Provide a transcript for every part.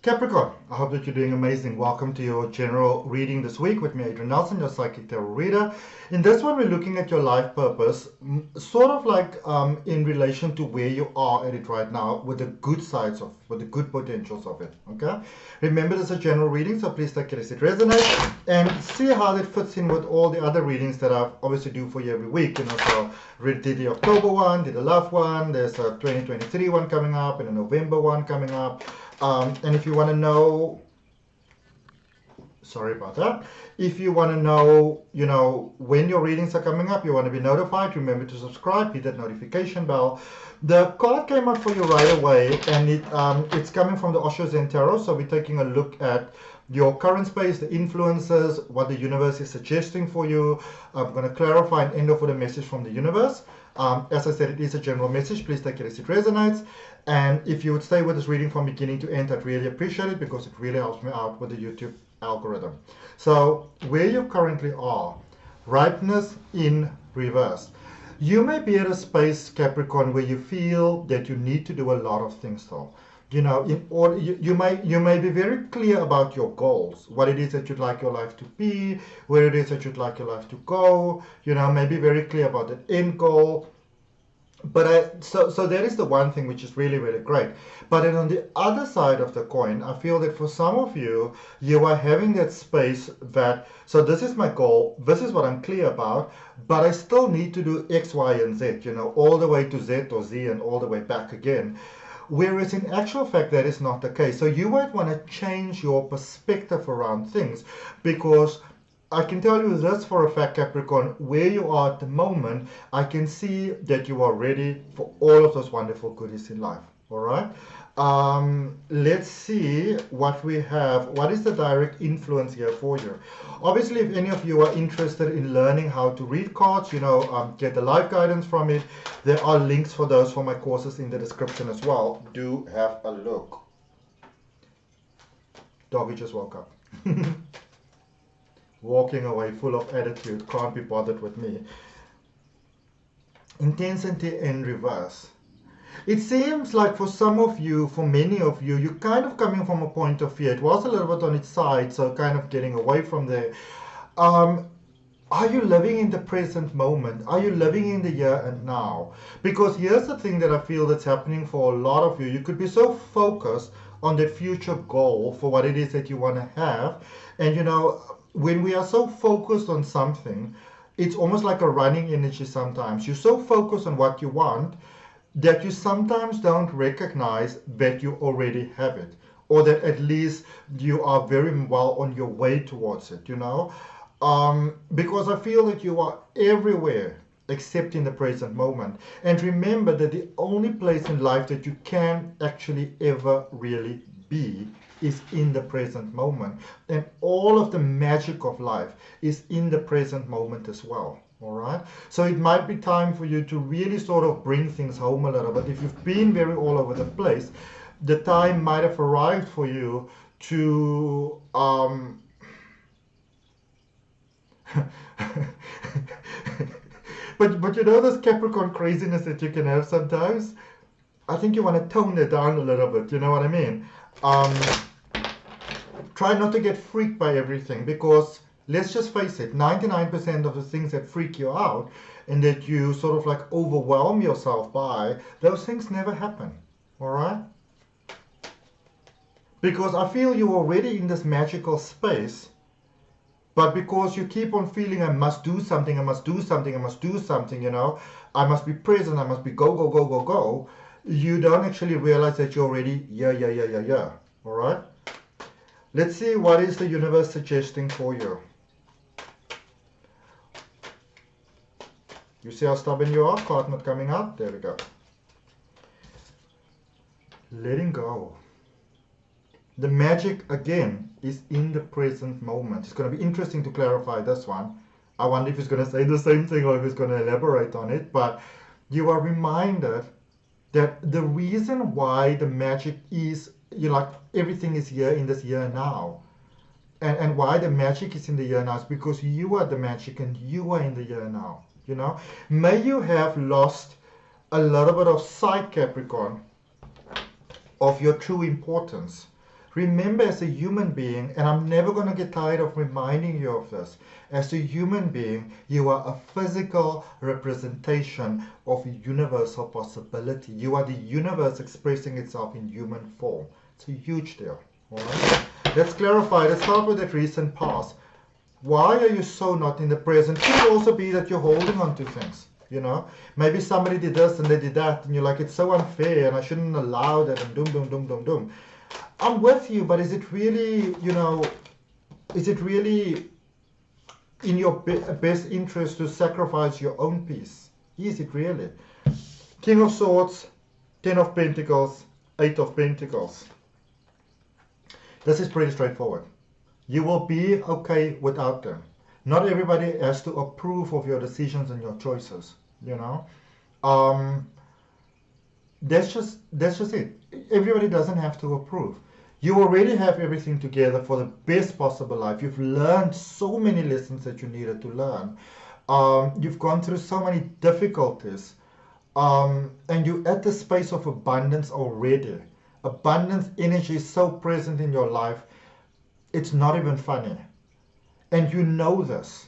Capricorn, I hope that you're doing amazing. Welcome to your general reading this week with me, Adrian Nelson, your psychic tarot reader. In this one, we're looking at your life purpose, sort of like in relation to where you are at it right now, with the good sides of, with the good potentials of it. Okay. Remember, this is a general reading, so please take it as it resonates and see how that fits in with all the other readings that I obviously do for you every week. You know, so we did the October one, did the love one. There's a 2023 one coming up and a November one coming up. And if you want to know, sorry about that, if you want to know, you know, when your readings are coming up, you want to be notified, remember to subscribe, hit that notification bell. The card came out for you right away, and it's coming from the OSHO Zen Tarot, so we're taking a look at your current space, the influences, what the universe is suggesting for you. I'm going to clarify and end off with a message from the universe. As I said, it is a general message. Please take it as it resonates. And if you would stay with this reading from beginning to end, I'd really appreciate it, because it really helps me out with the YouTube algorithm. So where you currently are, ripeness in reverse. You may be at a space, Capricorn, where you feel that you need to do a lot of things though. You know, in order, you may be very clear about your goals, what it is that you'd like your life to be, where it is that you'd like your life to go. You know, maybe very clear about the end goal. But so that is the one thing which is really, really great. But then on the other side of the coin, I feel that for some of you, you are having that space that, so this is my goal, this is what I'm clear about, but I still need to do X, Y, and Z, you know, all the way to Z or Z and all the way back again. Whereas in actual fact, that is not the case. So you might want to change your perspective around things, because I can tell you this for a fact, Capricorn, where you are at the moment, I can see that you are ready for all of those wonderful goodies in life. All right. Let's see what we have. What is the direct influence here for you? Obviously, if any of you are interested in learning how to read cards, you know, get the live guidance from it, there are links for those for my courses in the description as well. Do have a look. Doggy just woke up. Walking away full of attitude, can't be bothered with me. Intensity in reverse. It seems like for some of you, for many of you, you're kind of coming from a point of fear. It was a little bit on its side, so kind of getting away from there. Are you living in the present moment? Are you living in the here and now? Because here's the thing that I feel that's happening for a lot of you. You could be so focused on that future goal for what it is that you want to have. And, you know, when we are so focused on something, it's almost like a running energy sometimes. You're so focused on what you want that you sometimes don't recognize that you already have it, or that at least you are very well on your way towards it, you know? Because I feel that you are everywhere except in the present moment. And remember that the only place in life that you can actually ever really be is in the present moment, and all of the magic of life is in the present moment as well. All right, so it might be time for you to really sort of bring things home a little bit. If you've been very all over the place, the time might have arrived for you to but you know, this Capricorn craziness that you can have sometimes, I think you want to tone it down a little bit, you know what I mean? Try not to get freaked by everything, because let's just face it, 99% of the things that freak you out and that you sort of like overwhelm yourself by, those things never happen. All right? Because I feel you're already in this magical space, but because you keep on feeling I must do something, I must do something, I must do something, you know, I must be present, I must be go, go, go, go, go, you don't actually realize that you're already yeah. All right? Let's see what is the universe suggesting for you. You see how stubborn you are? Card not coming out. There we go. Letting go. The magic, again, is in the present moment. It's going to be interesting to clarify this one. I wonder if he's going to say the same thing or if he's going to elaborate on it. But you are reminded that the reason why the magic is, you like, everything is here in this here now. And why the magic is in the here now is because you are the magic and you are in the here now. You know, may you have lost a little bit of sight, Capricorn, of your true importance. Remember, as a human being, and I'm never going to get tired of reminding you of this, as a human being, you are a physical representation of a universal possibility. You are the universe expressing itself in human form. It's a huge deal. All right? Let's clarify. Let's start with that recent past. Why are you so not in the present? Could also be that you're holding on to things. You know, maybe somebody did this and they did that, and you're like, it's so unfair, and I shouldn't allow that, and doom, doom, doom, doom, doom. I'm with you, but is it really, you know, is it really in your best interest to sacrifice your own peace? Is it really? King of Swords, 10 of Pentacles, 8 of Pentacles. This is pretty straightforward. You will be okay without them. Not everybody has to approve of your decisions and your choices, you know. That's just it. Everybody doesn't have to approve. You already have everything together for the best possible life. You've learned so many lessons that you needed to learn. You've gone through so many difficulties. And you're at the space of abundance already. Abundance energy is so present in your life, it's not even funny. And you know this,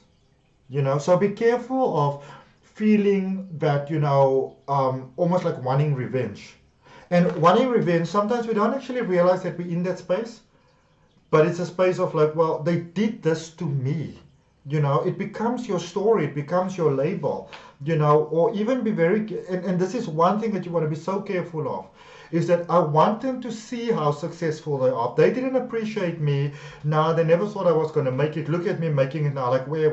you know. So be careful of feeling that, you know, almost like wanting revenge. And wanting revenge, sometimes we don't actually realize that we're in that space. But it's a space of like, well, they did this to me. You know, it becomes your story, it becomes your label, you know, or even be very, and this is one thing that you want to be so careful of, is that I want them to see how successful they are. They didn't appreciate me. Now they never thought I was going to make it. Look at me making it now, like where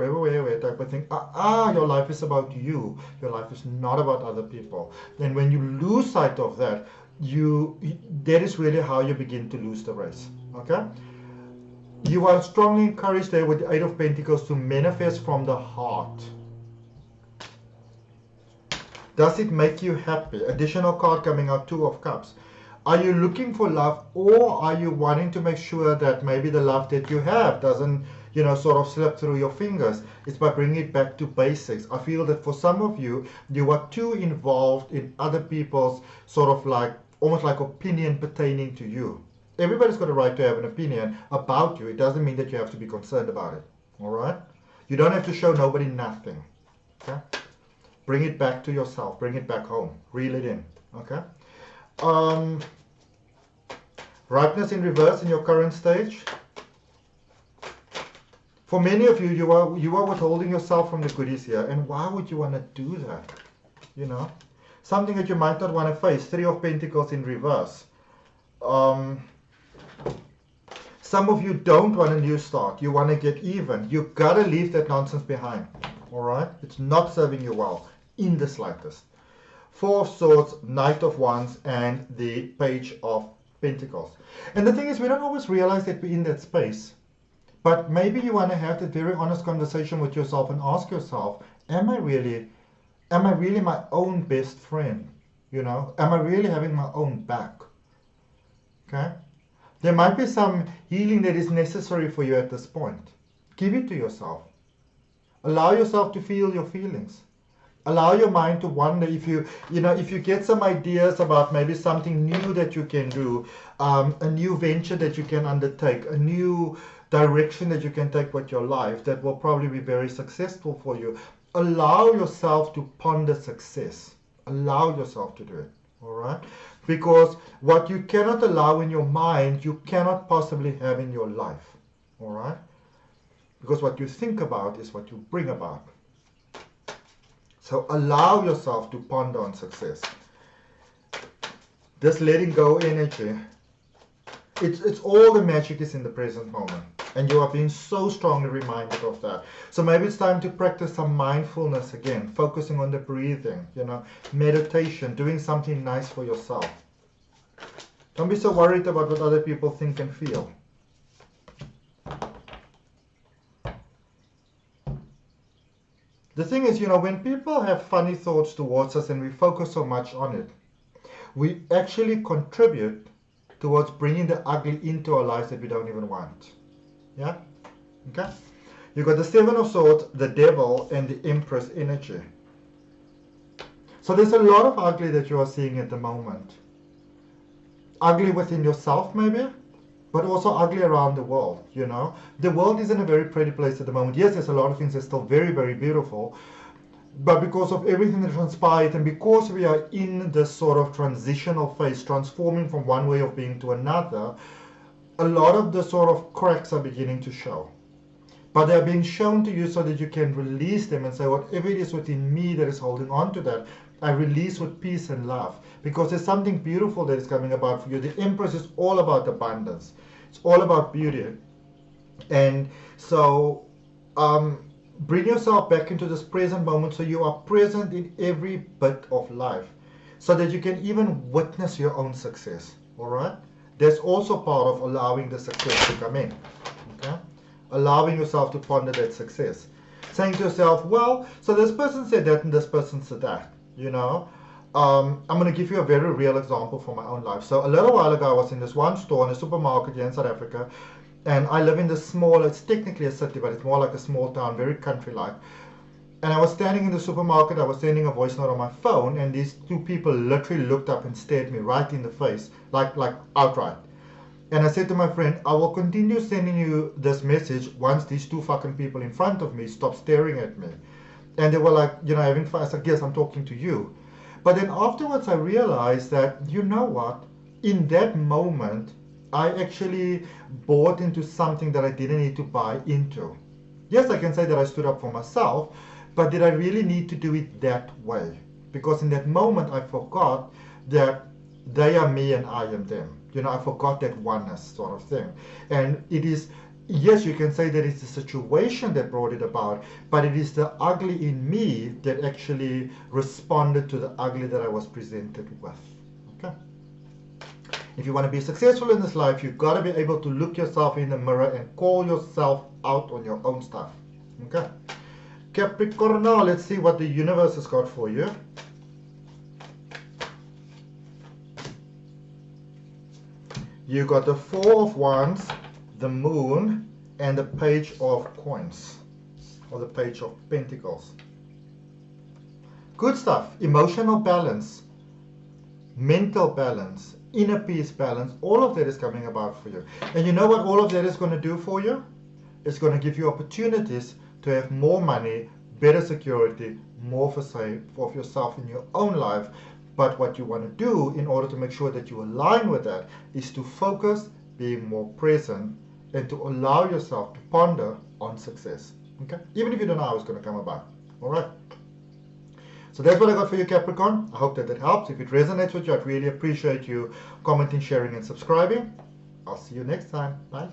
type of thing. Your life is about you. Your life is not about other people. And when you lose sight of that, that is really how you begin to lose the race. Okay? You are strongly encouraged there with the 8 of Pentacles to manifest from the heart. Does it make you happy? Additional card coming out, 2 of Cups. Are you looking for love, or are you wanting to make sure that maybe the love that you have doesn't, you know, sort of slip through your fingers? It's by bringing it back to basics. I feel that for some of you, you are too involved in other people's sort of like, almost like opinion pertaining to you. Everybody's got a right to have an opinion about you. It doesn't mean that you have to be concerned about it. All right? You don't have to show nobody nothing. Okay? Bring it back to yourself. Bring it back home. Reel it in. Okay? Ripeness in reverse in your current stage. For many of you, you are withholding yourself from the goodies here. And why would you want to do that? You know? Something that you might not want to face. 3 of Pentacles in reverse. Some of you don't want a new start. You want to get even. You got to leave that nonsense behind. All right? It's not serving you well in the slightest. 4 of Swords, Knight of Wands, and the Page of Pentacles. And the thing is, we don't always realize that we're in that space. But maybe you want to have that very honest conversation with yourself and ask yourself, am I really my own best friend? You know? Am I really having my own back? Okay? There might be some healing that is necessary for you at this point. Give it to yourself. Allow yourself to feel your feelings. Allow your mind to wonder if you get some ideas about maybe something new that you can do, a new venture that you can undertake, a new direction that you can take with your life that will probably be very successful for you. Allow yourself to ponder success. Allow yourself to do it. All right? Because what you cannot allow in your mind, you cannot possibly have in your life. All right? Because what you think about is what you bring about. So allow yourself to ponder on success. This letting go energy, it's all the magic is in the present moment. And you are being so strongly reminded of that. So maybe it's time to practice some mindfulness again, focusing on the breathing, you know, meditation, doing something nice for yourself. Don't be so worried about what other people think and feel. The thing is, you know, when people have funny thoughts towards us and we focus so much on it, we actually contribute towards bringing the ugly into our lives that we don't even want. Yeah? Okay? You've got the 7 of Swords, the Devil, and the Empress energy. So there's a lot of ugly that you are seeing at the moment. Ugly within yourself, maybe. but also ugly around the world, you know. The world is in a very pretty place at the moment. Yes, there's a lot of things that's still very, very beautiful, but because of everything that transpired and because we are in this sort of transitional phase, transforming from one way of being to another, a lot of the sort of cracks are beginning to show. But they're being shown to you so that you can release them and say, whatever it is within me that is holding on to that, I release with peace and love. Because there's something beautiful that is coming about for you. The Empress is all about abundance. It's all about beauty. And so bring yourself back into this present moment so you are present in every bit of life. So that you can even witness your own success. All right? That's also part of allowing the success to come in. Okay? Allowing yourself to ponder that success. Saying to yourself, well, so this person said that and this person said that. You know, I'm going to give you a very real example from my own life. So a little while ago, I was in this one store in a supermarket here in South Africa, and I live in this small, it's technically a city, but it's more like a small town, very country-like. And I was standing in the supermarket, I was sending a voice note on my phone, and these two people literally looked up and stared me right in the face, like outright. And I said to my friend, I will continue sending you this message once these two fucking people in front of me stop staring at me. And they were like, you know, having fun. I said, yes, I'm talking to you. But then afterwards I realized that, you know what, in that moment, I actually bought into something that I didn't need to buy into. Yes, I can say that I stood up for myself, but did I really need to do it that way? Because in that moment I forgot that they are me and I am them. You know, I forgot that oneness sort of thing. And it is, yes, you can say that it's the situation that brought it about, but it is the ugly in me that actually responded to the ugly that I was presented with. Okay? If you want to be successful in this life, you've got to be able to look yourself in the mirror and call yourself out on your own stuff. Okay? Capricorn, now let's see what the universe has got for you. You got the Four of Wands, the Moon, and the Page of Coins, or the Page of Pentacles. Good stuff. Emotional balance, mental balance, inner peace balance, all of that is coming about for you. And you know what all of that is going to do for you? It's going to give you opportunities to have more money, better security, more for say of yourself in your own life. But what you want to do in order to make sure that you align with that is to focus, being more present, and to allow yourself to ponder on success. Okay? Even if you don't know how it's going to come about. All right? So that's what I got for you, Capricorn. I hope that that helps. If it resonates with you, I'd really appreciate you commenting, sharing, and subscribing. I'll see you next time. Bye.